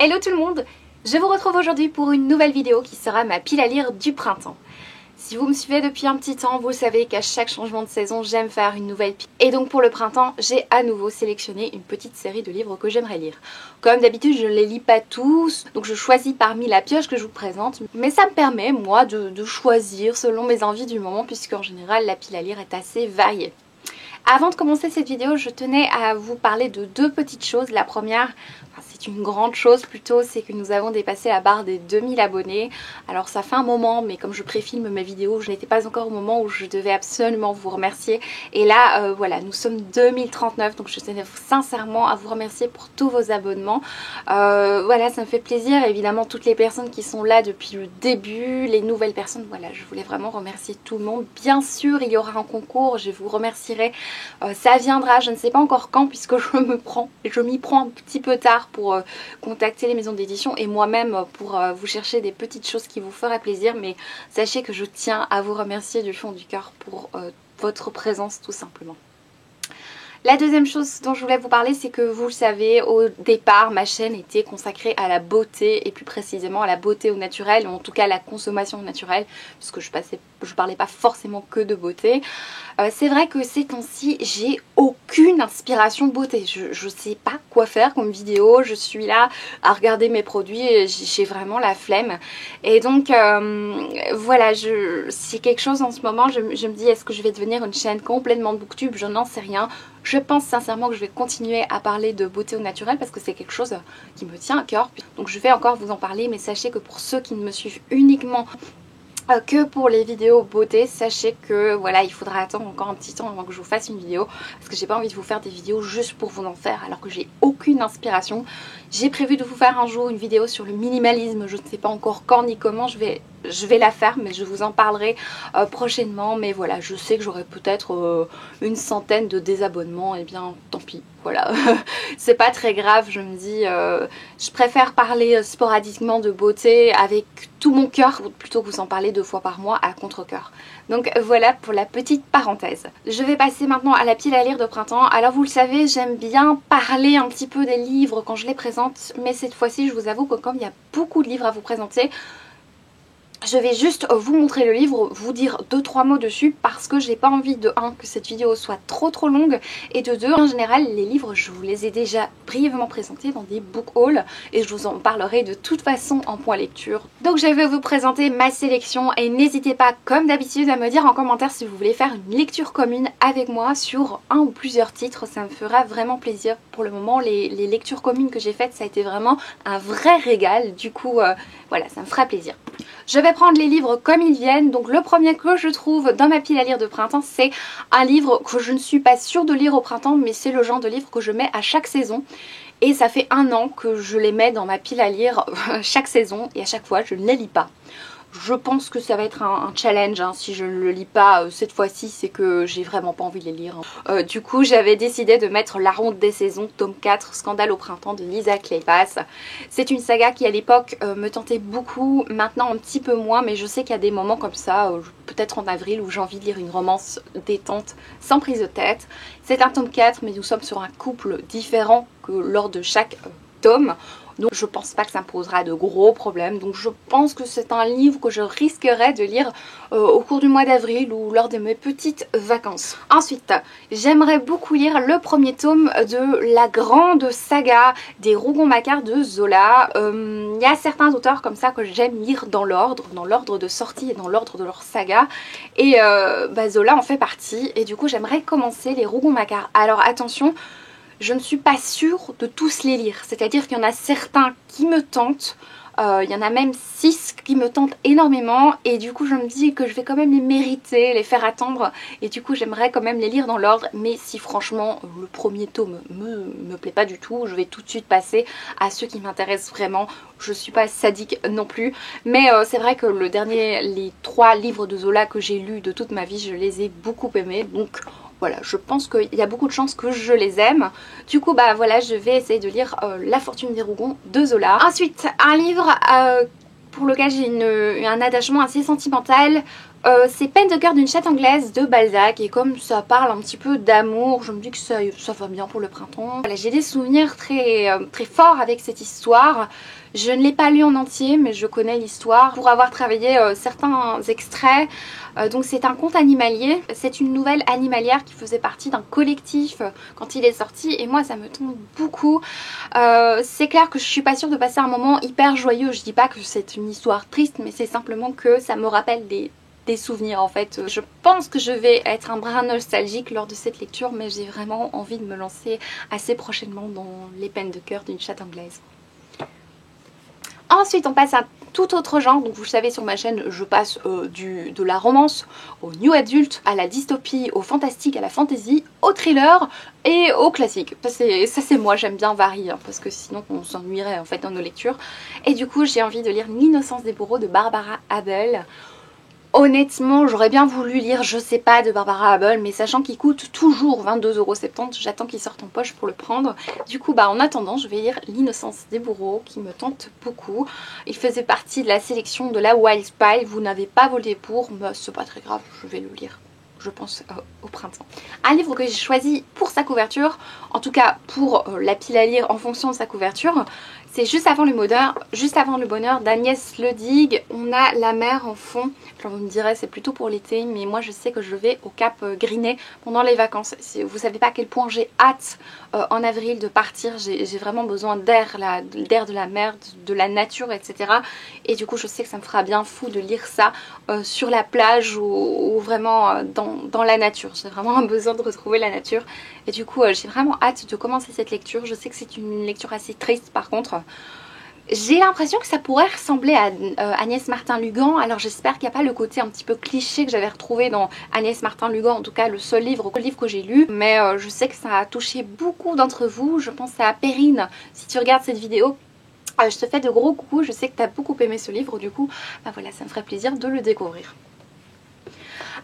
Hello tout le monde, je vous retrouve aujourd'hui pour une nouvelle vidéo qui sera ma pile à lire du printemps. Si vous me suivez depuis un petit temps, vous savez qu'à chaque changement de saison, j'aime faire une nouvelle pile. Et donc pour le printemps, j'ai à nouveau sélectionné une petite série de livres que j'aimerais lire. Comme d'habitude, je ne les lis pas tous, donc je choisis parmi la pioche que je vous présente. Mais ça me permet, moi, de choisir selon mes envies du moment, puisqu'en général, la pile à lire est assez variée. Avant de commencer cette vidéo, je tenais à vous parler de deux petites choses. La première, c'est une grande chose plutôt, c'est que nous avons dépassé la barre des 2000 abonnés. Alors ça fait un moment, mais comme je préfilme mes vidéos, je n'étais pas encore au moment où je devais absolument vous remercier. Et là, voilà, nous sommes 2039, donc je tenais sincèrement à vous remercier pour tous vos abonnements. Voilà, ça me fait plaisir. Évidemment, toutes les personnes qui sont là depuis le début, les nouvelles personnes, voilà, je voulais vraiment remercier tout le monde. Bien sûr, il y aura un concours, je vous remercierai. Ça viendra, je ne sais pas encore quand, puisque je m'y prends un petit peu tard pour contacter les maisons d'édition et moi-même pour vous chercher des petites choses qui vous feraient plaisir. Mais sachez que je tiens à vous remercier du fond du cœur pour votre présence tout simplement. La deuxième chose dont je voulais vous parler, c'est que vous le savez, au départ, ma chaîne était consacrée à la beauté et plus précisément à la beauté au naturel, ou en tout cas à la consommation naturelle, puisque je parlais pas forcément que de beauté. C'est vrai que ces temps-ci, j'ai aucune inspiration beauté. Je sais pas quoi faire comme vidéo, je suis là à regarder mes produits et j'ai vraiment la flemme. Et donc, voilà, c'est quelque chose en ce moment, je me dis, est-ce que je vais devenir une chaîne complètement booktube? Je n'en sais rien. Je pense sincèrement que je vais continuer à parler de beauté au naturel parce que c'est quelque chose qui me tient à cœur. Donc je vais encore vous en parler, mais sachez que pour ceux qui ne me suivent uniquement que pour les vidéos beauté, sachez que voilà, il faudra attendre encore un petit temps avant que je vous fasse une vidéo parce que j'ai pas envie de vous faire des vidéos juste pour vous en faire alors que j'ai aucune inspiration. J'ai prévu de vous faire un jour une vidéo sur le minimalisme, je ne sais pas encore quand ni comment je vais la faire, mais je vous en parlerai prochainement. Mais voilà, je sais que j'aurai peut-être une centaine de désabonnements, et bien tant pis, voilà. C'est pas très grave, je me dis, je préfère parler sporadiquement de beauté avec tout mon cœur plutôt que vous en parler 2 fois par mois à contre-cœur. Donc voilà pour la petite parenthèse. Je vais passer maintenant à la pile à lire de printemps. Alors vous le savez, j'aime bien parler un petit peu des livres quand je les présente, mais cette fois-ci je vous avoue que comme il y a beaucoup de livres à vous présenter, je vais juste vous montrer le livre, vous dire 2-3 mots dessus parce que j'ai pas envie de 1 que cette vidéo soit trop longue et de 2 en général les livres je vous les ai déjà brièvement présentés dans des book hauls et je vous en parlerai de toute façon en point lecture. Donc je vais vous présenter ma sélection et n'hésitez pas comme d'habitude à me dire en commentaire si vous voulez faire une lecture commune avec moi sur un ou plusieurs titres, ça me fera vraiment plaisir. Pour le moment les lectures communes que j'ai faites ça a été vraiment un vrai régal, du coup voilà, ça me fera plaisir. Je vais prendre les livres comme ils viennent. Donc le premier que je trouve dans ma pile à lire de printemps, c'est un livre que je ne suis pas sûre de lire au printemps, mais c'est le genre de livre que je mets à chaque saison. Et ça fait 1 an que je les mets dans ma pile à lire chaque saison et à chaque fois je ne les lis pas. Je pense que ça va être un challenge hein, si je ne le lis pas cette fois-ci, c'est que j'ai vraiment pas envie de les lire. Du coup j'avais décidé de mettre La Ronde des Saisons, tome 4, Scandale au printemps de Lisa Kleypas. C'est une saga qui à l'époque me tentait beaucoup, maintenant un petit peu moins, mais je sais qu'il y a des moments comme ça, peut-être en avril, où j'ai envie de lire une romance détente, sans prise de tête. C'est un tome 4, mais nous sommes sur un couple différent que lors de chaque tome. Donc je pense pas que ça me posera de gros problèmes. Donc je pense que c'est un livre que je risquerais de lire au cours du mois d'avril ou lors de mes petites vacances. Ensuite, j'aimerais beaucoup lire le premier tome de la grande saga des Rougon-Macquart de Zola. Il y a certains auteurs comme ça que j'aime lire dans l'ordre de sortie et dans l'ordre de leur saga. Et Zola en fait partie. Et du coup j'aimerais commencer les Rougon-Macquart. Alors attention, je ne suis pas sûre de tous les lire, c'est-à-dire qu'il y en a certains qui me tentent, il y en a même 6 qui me tentent énormément et du coup je me dis que je vais quand même les mériter, les faire attendre et du coup j'aimerais quand même les lire dans l'ordre, mais si franchement le premier tome me plaît pas du tout, je vais tout de suite passer à ceux qui m'intéressent vraiment. Je suis pas sadique non plus, mais c'est vrai que les 3 livres de Zola que j'ai lus de toute ma vie, je les ai beaucoup aimés, donc voilà, je pense qu'il y a beaucoup de chances que je les aime. Du coup, voilà, je vais essayer de lire La Fortune des Rougon de Zola. Ensuite, un livre pour lequel j'ai un attachement assez sentimental C'est Peine de cœur d'une chatte anglaise de Balzac, et comme ça parle un petit peu d'amour, je me dis que ça va bien pour le printemps. Voilà, j'ai des souvenirs très forts avec cette histoire. Je ne l'ai pas lu en entier, mais je connais l'histoire pour avoir travaillé certains extraits. Donc c'est un conte animalier, c'est une nouvelle animalière qui faisait partie d'un collectif quand il est sorti, et moi ça me tombe beaucoup. C'est clair que je suis pas sûre de passer un moment hyper joyeux. Je dis pas que c'est une histoire triste, mais c'est simplement que ça me rappelle des souvenirs en fait. Je pense que je vais être un brin nostalgique lors de cette lecture, mais j'ai vraiment envie de me lancer assez prochainement dans les peines de cœur d'une chatte anglaise. Ensuite on passe à un tout autre genre, donc vous le savez sur ma chaîne je passe de la romance au new adulte, à la dystopie, au fantastique, à la fantasy, au thriller et au classique. Ça c'est moi, j'aime bien varier hein, parce que sinon on s'ennuierait en fait dans nos lectures. Et du coup j'ai envie de lire L'innocence des bourreaux de Barbara Abel. Honnêtement, j'aurais bien voulu lire Je sais pas de Barbara Abel, mais sachant qu'il coûte toujours 22,70 €, j'attends qu'il sorte en poche pour le prendre. Du coup, en attendant, je vais lire L'innocence des bourreaux, qui me tente beaucoup. Il faisait partie de la sélection de la Wild Spy. Vous n'avez pas voté pour, mais c'est pas très grave, je vais le lire. Je pense au printemps. Un livre que j'ai choisi pour sa couverture, en tout cas pour la pile à lire en fonction de sa couverture, c'est Juste avant le bonheur d'Agnès Ledig. On a la mer en fond. Alors vous me direz c'est plutôt pour l'été, mais moi je sais que je vais au Cap Grinet pendant les vacances. Vous savez pas à quel point j'ai hâte en avril de partir. J'ai vraiment besoin d'air de la mer, de la nature, etc. Et du coup je sais que ça me fera bien fou de lire ça sur la plage ou vraiment dans la nature. J'ai vraiment un besoin de retrouver la nature. Et du coup j'ai vraiment hâte de commencer cette lecture. Je sais que c'est une lecture assez triste par contre. J'ai l'impression que ça pourrait ressembler à Agnès Martin-Lugan. Alors j'espère qu'il n'y a pas le côté un petit peu cliché que j'avais retrouvé dans Agnès Martin-Lugan. En tout cas le seul livre que j'ai lu. Mais je sais que ça a touché beaucoup d'entre vous. Je pense à Perrine. Si tu regardes cette vidéo, je te fais de gros coucou. Je sais que tu as beaucoup aimé ce livre. Du coup voilà, ça me ferait plaisir de le découvrir.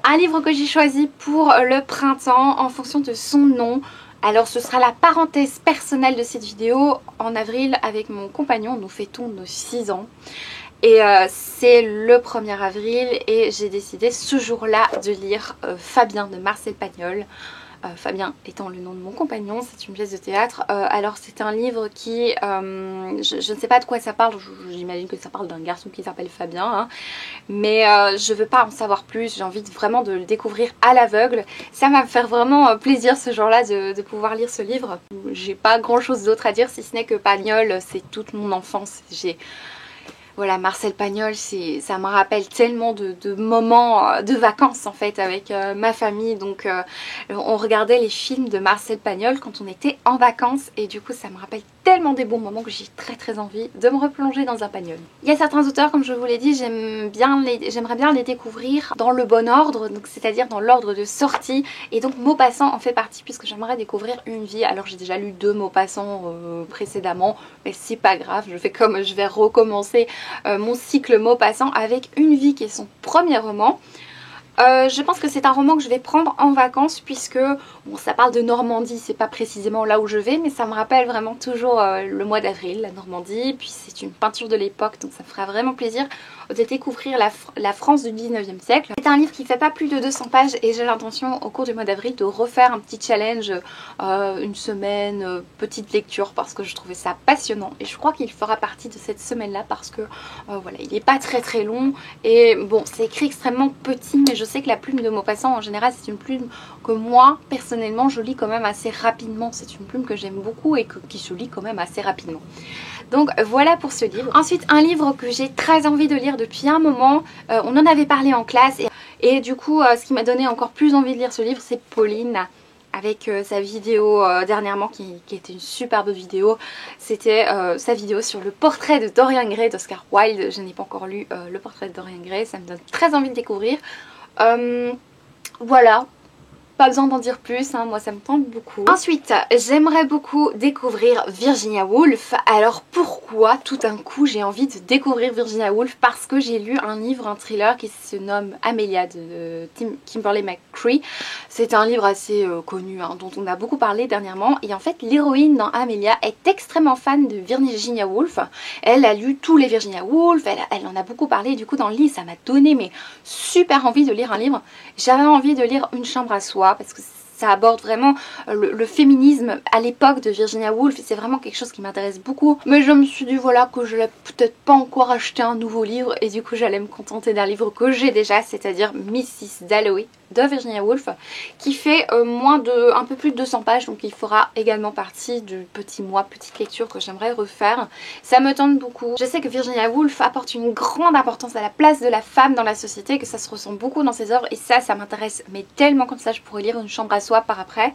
Un livre que j'ai choisi pour le printemps en fonction de son nom. Alors ce sera la parenthèse personnelle de cette vidéo. En avril avec mon compagnon nous fêtons nos 6 ans. Et c'est le 1er avril et j'ai décidé ce jour-là de lire Fabien de Marcel Pagnol. Fabien étant le nom de mon compagnon, c'est une pièce de théâtre. Alors c'est un livre qui, je ne sais pas de quoi ça parle, j'imagine que ça parle d'un garçon qui s'appelle Fabien, hein. Mais je veux pas en savoir plus, j'ai envie vraiment de le découvrir à l'aveugle. Ça va me faire vraiment plaisir ce jour-là de pouvoir lire ce livre. J'ai pas grand chose d'autre à dire si ce n'est que Pagnol, c'est toute mon enfance. Voilà, Marcel Pagnol, ça me rappelle tellement de moments de vacances en fait avec ma famille. Donc on regardait les films de Marcel Pagnol quand on était en vacances et du coup ça me rappelle tellement des bons moments que j'ai très envie de me replonger dans un Pagnol. Il y a certains auteurs, comme je vous l'ai dit, j'aimerais bien les découvrir dans le bon ordre, donc c'est-à-dire dans l'ordre de sortie. Et donc Maupassant en fait partie puisque j'aimerais découvrir Une vie. Alors j'ai déjà lu 2 Maupassant précédemment, mais c'est pas grave, je vais recommencer mon cycle Maupassant avec Une vie qui est son premier roman. Je pense que c'est un roman que je vais prendre en vacances puisque bon, ça parle de Normandie, c'est pas précisément là où je vais, mais ça me rappelle vraiment toujours le mois d'avril, la Normandie, puis c'est une peinture de l'époque, donc ça me fera vraiment plaisir de découvrir la France du 19e siècle. C'est un livre qui fait pas plus de 200 pages et j'ai l'intention au cours du mois d'avril de refaire un petit challenge, une semaine, petite lecture, parce que je trouvais ça passionnant et je crois qu'il fera partie de cette semaine-là parce que voilà, il est pas très long et bon, c'est écrit extrêmement petit, mais je sais que la plume de Maupassant en général c'est une plume que moi personnellement je lis quand même assez rapidement. C'est une plume que j'aime beaucoup et qui se lit quand même assez rapidement. Donc voilà pour ce livre. Ensuite un livre que j'ai très envie de lire depuis un moment, on en avait parlé en classe et du coup ce qui m'a donné encore plus envie de lire ce livre c'est Pauline, avec sa vidéo dernièrement qui était une superbe vidéo. C'était sa vidéo sur le portrait de Dorian Gray d'Oscar Wilde. Je n'ai pas encore lu le portrait de Dorian Gray, ça me donne très envie de découvrir. Voilà, pas besoin d'en dire plus, hein, moi ça me tente beaucoup. Ensuite, j'aimerais beaucoup découvrir Virginia Woolf. Alors pourquoi tout d'un coup j'ai envie de découvrir Virginia Woolf? Parce que j'ai lu un livre, un thriller qui se nomme Amelia de Kimberly McCree. C'est un livre assez connu, hein, dont on a beaucoup parlé dernièrement. Et en fait, l'héroïne dans Amelia est extrêmement fan de Virginia Woolf. Elle a lu tous les Virginia Woolf, elle en a beaucoup parlé. Du coup, dans le livre, ça m'a donné mais super envie de lire un livre. J'avais envie de lire Une chambre à soi parce que ça aborde vraiment le féminisme à l'époque de Virginia Woolf. C'est vraiment quelque chose qui m'intéresse beaucoup. Mais je me suis dit voilà que je n'allais peut-être pas encore acheter un nouveau livre et du coup j'allais me contenter d'un livre que j'ai déjà, c'est-à-dire Mrs. Dalloway de Virginia Woolf, qui fait un peu plus de 200 pages, donc il fera également partie du petite lecture que j'aimerais refaire. Ça me tente beaucoup. Je sais que Virginia Woolf apporte une grande importance à la place de la femme dans la société, que ça se ressent beaucoup dans ses œuvres et ça m'intéresse mais tellement, comme ça je pourrais lire Une chambre à soi par après.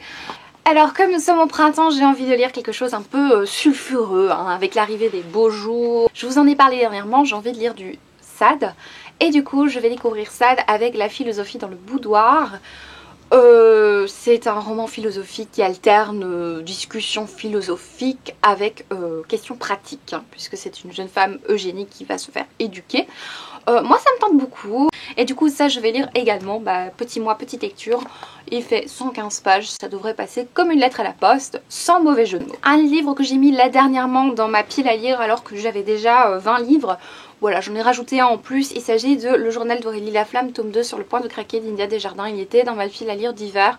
Alors comme nous sommes au printemps, j'ai envie de lire quelque chose un peu sulfureux, hein, avec l'arrivée des beaux jours. Je vous en ai parlé dernièrement, j'ai envie de lire du Sade. Et du coup je vais découvrir Sade avec La philosophie dans le boudoir. C'est un roman philosophique qui alterne discussion philosophique avec questions pratiques, hein, puisque c'est une jeune femme eugénique qui va se faire éduquer. Moi ça me tente beaucoup et du coup ça je vais lire également, petite lecture. Il fait 115 pages, ça devrait passer comme une lettre à la poste, sans mauvais jeu de mots. Un livre que j'ai mis là dernièrement dans ma pile à lire alors que j'avais déjà 20 livres. Voilà, j'en ai rajouté un en plus, il s'agit de Le journal d'Aurélie Laflamme, tome 2, sur le point de craquer d'India Desjardins. Il était dans ma pile à lire d'hiver.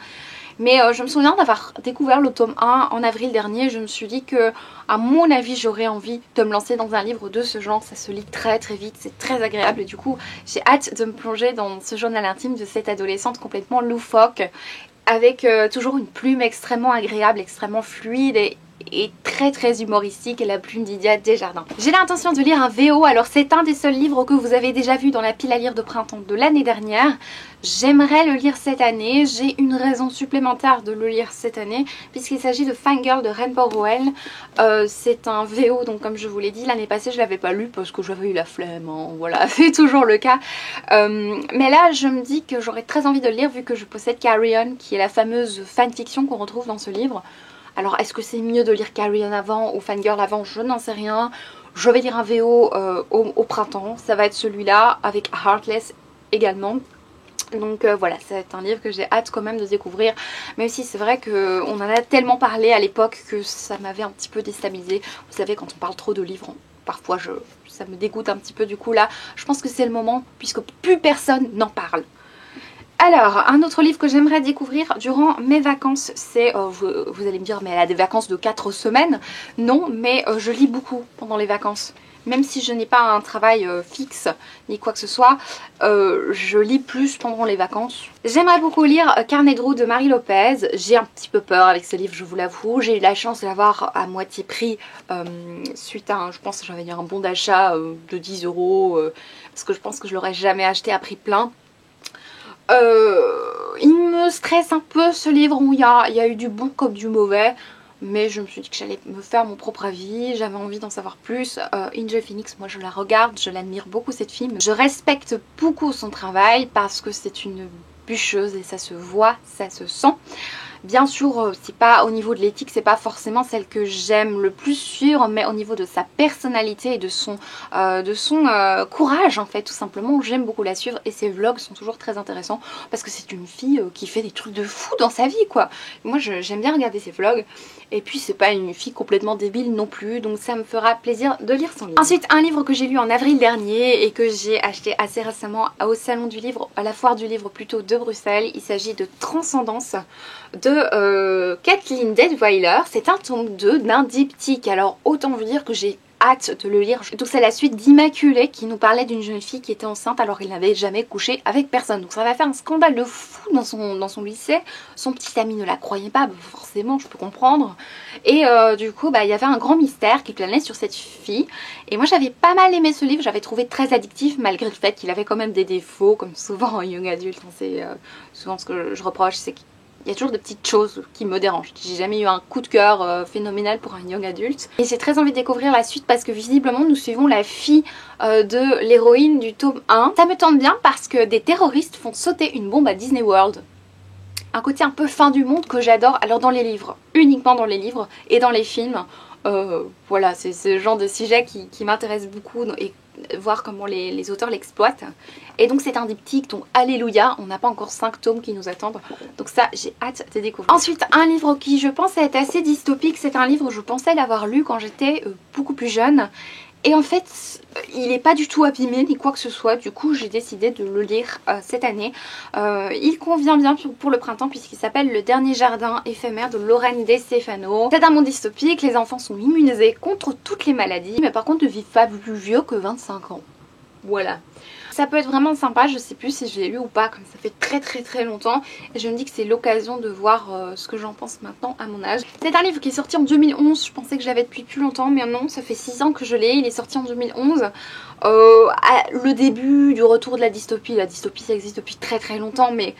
Mais je me souviens d'avoir découvert le tome 1 en avril dernier. Je me suis dit que, à mon avis, j'aurais envie de me lancer dans un livre de ce genre. Ça se lit très très vite, c'est très agréable. Et du coup, j'ai hâte de me plonger dans ce journal intime de cette adolescente complètement loufoque, avec toujours une plume extrêmement agréable, extrêmement fluide et très très humoristique, et la plume d'India Desjardins. J'ai l'intention de lire un VO, alors c'est un des seuls livres que vous avez déjà vu dans la pile à lire de printemps de l'année dernière. J'aimerais le lire cette année, j'ai une raison supplémentaire de le lire cette année, puisqu'il s'agit de Fangirl de Rainbow Rowell. C'est un VO, donc comme je vous l'ai dit, l'année passée je l'avais pas lu parce que j'avais eu la flemme, hein, voilà, c'est toujours le cas. Mais là je me dis que j'aurais très envie de le lire vu que je possède Carry On, qui est la fameuse fanfiction qu'on retrouve dans ce livre. Alors est-ce que c'est mieux de lire Carry On avant ou Fangirl avant? Je n'en sais rien. Je vais lire un VO au printemps. Ça va être celui-là avec Heartless également. Donc voilà, c'est un livre que j'ai hâte quand même de découvrir. Même si c'est vrai qu'on en a tellement parlé à l'époque que ça m'avait un petit peu déstabilisée. Vous savez, quand on parle trop de livres, parfois ça me dégoûte un petit peu. Du coup là, je pense que c'est le moment puisque plus personne n'en parle. Alors, un autre livre que j'aimerais découvrir durant mes vacances, c'est, vous allez me dire, mais elle a des vacances de 4 semaines. Non, mais je lis beaucoup pendant les vacances. Même si je n'ai pas un travail fixe, ni quoi que ce soit, je lis plus pendant les vacances. J'aimerais beaucoup lire Carnet de route de Marie Lopez. J'ai un petit peu peur avec ce livre, je vous l'avoue. J'ai eu la chance de l'avoir à moitié prix suite à, je pense que j'avais un bon d'achat de 10 €, parce que je pense que je l'aurais jamais acheté à prix plein. Il me stresse un peu ce livre où il y a eu du bon comme du mauvais, mais je me suis dit que j'allais me faire mon propre avis, j'avais envie d'en savoir plus. Angel Phoenix, moi je la regarde, je l'admire beaucoup cette fille, je respecte beaucoup son travail parce que c'est une bûcheuse et ça se voit, ça se sent. Bien sûr, c'est pas au niveau de l'éthique, c'est pas forcément celle que j'aime le plus suivre, mais au niveau de sa personnalité et de son courage en fait, tout simplement, j'aime beaucoup la suivre et ses vlogs sont toujours très intéressants parce que c'est une fille qui fait des trucs de fou dans sa vie quoi. Moi j'aime bien regarder ses vlogs et puis c'est pas une fille complètement débile non plus, donc ça me fera plaisir de lire son livre. Ensuite, un livre que j'ai lu en avril dernier et que j'ai acheté assez récemment au salon du livre, à la foire du livre plutôt de Bruxelles, il s'agit de Transcendance de Kathleen Deadweiler. C'est un tome 2 d'un diptyque, alors autant vous dire que j'ai hâte de le lire. Donc c'est la suite d'Immaculée qui nous parlait d'une jeune fille qui était enceinte alors qu'il n'avait jamais couché avec personne. Donc ça va faire un scandale de fou dans son lycée. Son petit ami ne la croyait pas, forcément je peux comprendre. Et du coup il y avait un grand mystère qui planait sur cette fille. Et moi j'avais pas mal aimé ce livre, j'avais trouvé très addictif malgré le fait qu'il avait quand même des défauts comme souvent en young adulte. C'est souvent ce que je reproche, c'est qu'il y a toujours des petites choses qui me dérangent. J'ai jamais eu un coup de cœur phénoménal pour un young adulte. Et j'ai très envie de découvrir la suite parce que visiblement nous suivons la fille de l'héroïne du tome 1. Ça me tente bien parce que des terroristes font sauter une bombe à Disney World. un côté un peu fin du monde que j'adore. Alors dans les livres, uniquement dans les livres et dans les films. Voilà, c'est ce genre de sujet qui m'intéresse beaucoup et voir comment les auteurs l'exploitent. Et donc c'est un diptyque, donc alléluia, on n'a pas encore 5 tomes qui nous attendent, donc ça j'ai hâte de découvrir. Ensuite, un livre qui je pense être assez dystopique, c'est un livre je pensais l'avoir lu quand j'étais beaucoup plus jeune. Et en fait, il n'est pas du tout abîmé ni quoi que ce soit, du coup j'ai décidé de le lire cette année. Il convient bien pour le printemps puisqu'il s'appelle Le dernier jardin éphémère de Lorraine De Stefano. C'est un monde dystopique, les enfants sont immunisés contre toutes les maladies, mais par contre ne vivent pas plus vieux que 25 ans. Voilà. Ça peut être vraiment sympa, je sais plus si je l'ai lu ou pas, comme ça fait très longtemps. Et je me dis que c'est l'occasion de voir ce que j'en pense maintenant à mon âge. C'est un livre qui est sorti en 2011, je pensais que je l'avais depuis plus longtemps, mais non, ça fait 6 ans que je l'ai, il est sorti en 2011. Le début du retour de la dystopie ça existe depuis très longtemps, mais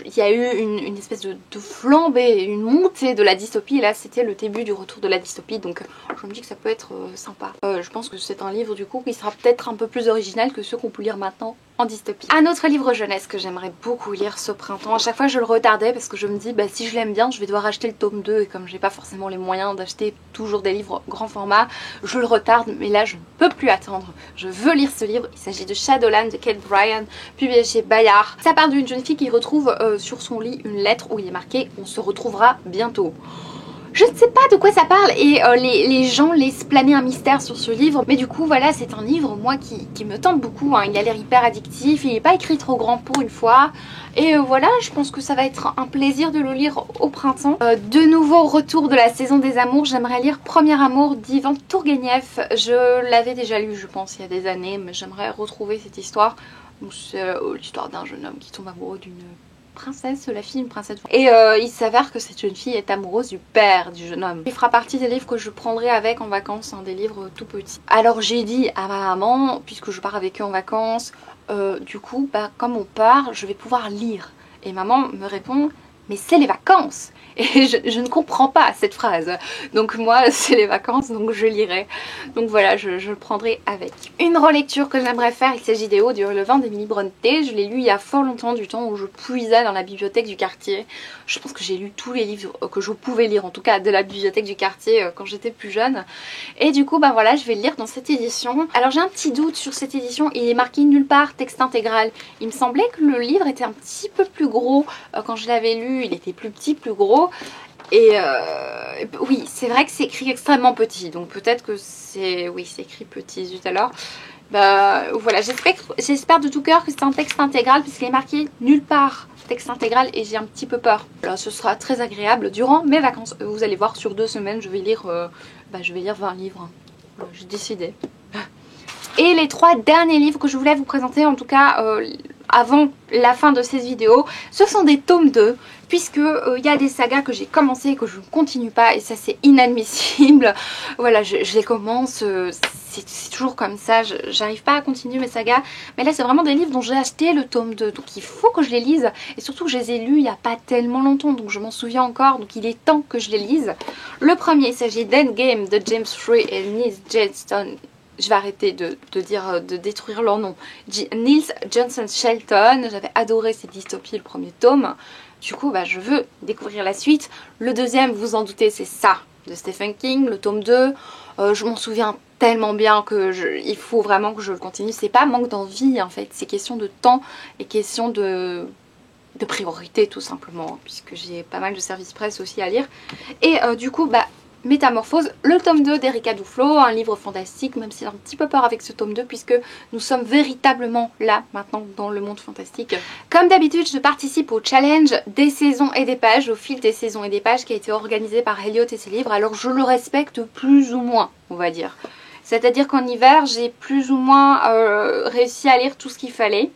il y a eu une espèce de flambée, une montée de la dystopie. Et là c'était le début du retour de la dystopie, donc je me dis que ça peut être sympa. Je pense que c'est un livre du coup qui sera peut-être un peu plus original que ceux qu'on peut lire maintenant en dystopie. Un autre livre jeunesse que j'aimerais beaucoup lire ce printemps, à chaque fois je le retardais parce que je me dis bah si je l'aime bien je vais devoir acheter le tome 2 et comme j'ai pas forcément les moyens d'acheter toujours des livres grand format, je le retarde, mais là je ne peux plus attendre. Je veux lire ce livre, il s'agit de Shadowland de Kate Bryan, publié chez Bayard. Ça parle d'une jeune fille qui retrouve sur son lit une lettre où il est marqué on se retrouvera bientôt. Je ne sais pas de quoi ça parle et les gens laissent planer un mystère sur ce livre, mais du coup voilà, c'est un livre moi qui me tente beaucoup, hein. Il a l'air hyper addictif, il n'est pas écrit trop grand pour une fois et voilà, je pense que ça va être un plaisir de le lire au printemps. De nouveau retour de la saison des amours, j'aimerais lire Premier amour d'Ivan Tourguenieff. Je l'avais déjà lu je pense il y a des années, mais j'aimerais retrouver cette histoire. C'est l'histoire d'un jeune homme qui tombe amoureux d'une princesse, la fille, une princesse. Et il s'avère que cette jeune fille est amoureuse du père du jeune homme. Il fera partie des livres que je prendrai avec en vacances, hein, des livres tout petits. Alors j'ai dit à ma maman, puisque je pars avec eux en vacances, du coup, bah, comme on part, je vais pouvoir lire. Et maman me répond, mais c'est les vacances! Et je ne comprends pas cette phrase. Donc moi, c'est les vacances, donc je lirai. Donc voilà, je le prendrai avec. Une relecture que j'aimerais faire, il s'agit des Hauts du Relevant d'Emily Brontë. Je l'ai lu il y a fort longtemps, du temps où je puisais dans la bibliothèque du quartier. Je pense que j'ai lu tous les livres que je pouvais lire, en tout cas de la bibliothèque du quartier quand j'étais plus jeune. Et du coup, bah voilà, je vais le lire dans cette édition. Alors j'ai un petit doute sur cette édition, il est marqué nulle part texte intégral. Il me semblait que le livre était un petit peu plus gros. Quand je l'avais lu, il était plus petit, plus gros. Et oui, c'est vrai que c'est écrit extrêmement petit, donc peut-être que c'est... Oui, c'est écrit petit, zut alors. Bah voilà, j'espère de tout cœur que c'est un texte intégral, puisqu'il est marqué nulle part texte intégral, et j'ai un petit peu peur. Là, ce sera très agréable durant mes vacances. Vous allez voir, sur 2 semaines, je vais lire 20 livres. Voilà, j'ai décidé. Et les 3 derniers livres que je voulais vous présenter, en tout cas avant la fin de cette vidéo, ce sont des tomes 2, puisque il y a des sagas que j'ai commencé et que je ne continue pas, et ça c'est inadmissible. Voilà, je les commence, c'est toujours comme ça, j'arrive pas à continuer mes sagas, mais là c'est vraiment des livres dont j'ai acheté le tome 2, donc il faut que je les lise, et surtout que je les ai lus il n'y a pas tellement longtemps, donc je m'en souviens encore, donc il est temps que je les lise. Le premier, il s'agit d'Endgame de James Frey et Nils Johnston. Je vais arrêter de détruire leur nom. Nils Johnson Shelton. J'avais adoré cette dystopie, le premier tome. Du coup, bah, je veux découvrir la suite. Le deuxième, vous en doutez, c'est ça, de Stephen King, le tome 2. Je m'en souviens tellement bien que il faut vraiment que je le continue. C'est pas manque d'envie en fait, c'est question de temps et question de priorité tout simplement, puisque j'ai pas mal de services presse aussi à lire. Et du coup, bah... Métamorphose, le tome 2 d'Erika Duflo, un livre fantastique, même si j'ai un petit peu peur avec ce tome 2 puisque nous sommes véritablement là maintenant dans le monde fantastique. Comme d'habitude, je participe au challenge des saisons et des pages, au fil des saisons et des pages qui a été organisé par Elliot et ses livres. Alors je le respecte plus ou moins, on va dire. C'est-à-dire qu'en hiver, j'ai plus ou moins réussi à lire tout ce qu'il fallait.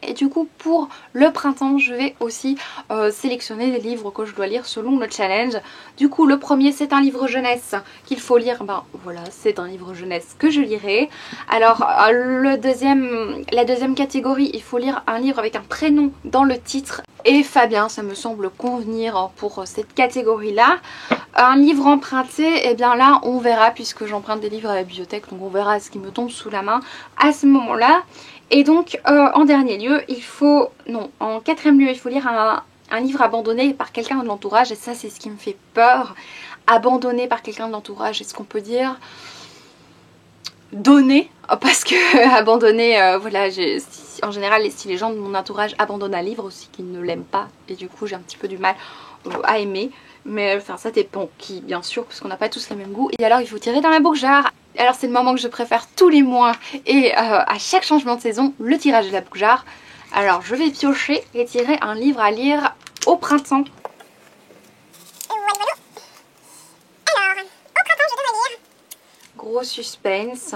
Et du coup pour le printemps je vais aussi sélectionner les livres que je dois lire selon le challenge. Du coup le premier c'est un livre jeunesse qu'il faut lire, ben voilà c'est un livre jeunesse que je lirai. Alors la deuxième catégorie, il faut lire un livre avec un prénom dans le titre. Et Fabien, ça me semble convenir pour cette catégorie là. Un livre emprunté, et bien là on verra, puisque j'emprunte des livres à la bibliothèque, donc on verra ce qui me tombe sous la main à ce moment là. Et donc en dernier lieu, en 4e lieu, il faut lire un un livre abandonné par quelqu'un de l'entourage et ça c'est ce qui me fait peur. Abandonné par quelqu'un de l'entourage, est-ce qu'on peut dire donné, parce que abandonner, voilà, en général si les gens de mon entourage abandonnent un livre aussi qu'ils ne l'aiment pas et du coup j'ai un petit peu du mal à aimer, mais enfin ça dépend qui bien sûr parce qu'on n'a pas tous le même goût. Et alors il faut tirer dans la boucle-jar. Alors c'est le moment que je préfère tous les mois et à chaque changement de saison, le tirage de la boucle-jar. Alors je vais piocher et tirer un livre à lire au printemps. Gros suspense.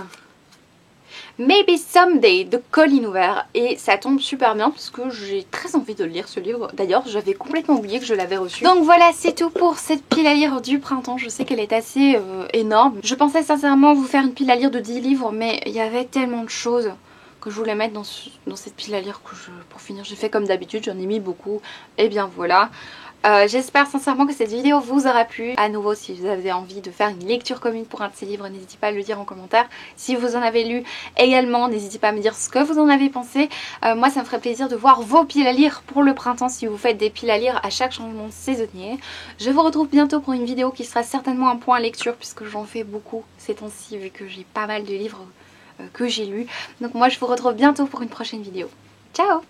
Maybe Someday de Colleen Hoover et ça tombe super bien parce que j'ai très envie de lire ce livre. D'ailleurs j'avais complètement oublié que je l'avais reçu. Donc voilà, c'est tout pour cette pile à lire du printemps. Je sais qu'elle est assez énorme. Je pensais sincèrement vous faire une pile à lire de 10 livres mais il y avait tellement de choses que je voulais mettre dans cette pile à lire que pour finir j'ai fait comme d'habitude, j'en ai mis beaucoup. Et bien voilà. J'espère sincèrement que cette vidéo vous aura plu. À nouveau, si vous avez envie de faire une lecture commune pour un de ces livres, n'hésitez pas à le dire en commentaire. Si vous en avez lu également, n'hésitez pas à me dire ce que vous en avez pensé. Moi ça me ferait plaisir de voir vos piles à lire pour le printemps si vous faites des piles à lire à chaque changement saisonnier. Je vous retrouve bientôt pour une vidéo qui sera certainement un point lecture puisque j'en fais beaucoup ces temps-ci vu que j'ai pas mal de livres que j'ai lus. Donc moi je vous retrouve bientôt pour une prochaine vidéo. Ciao!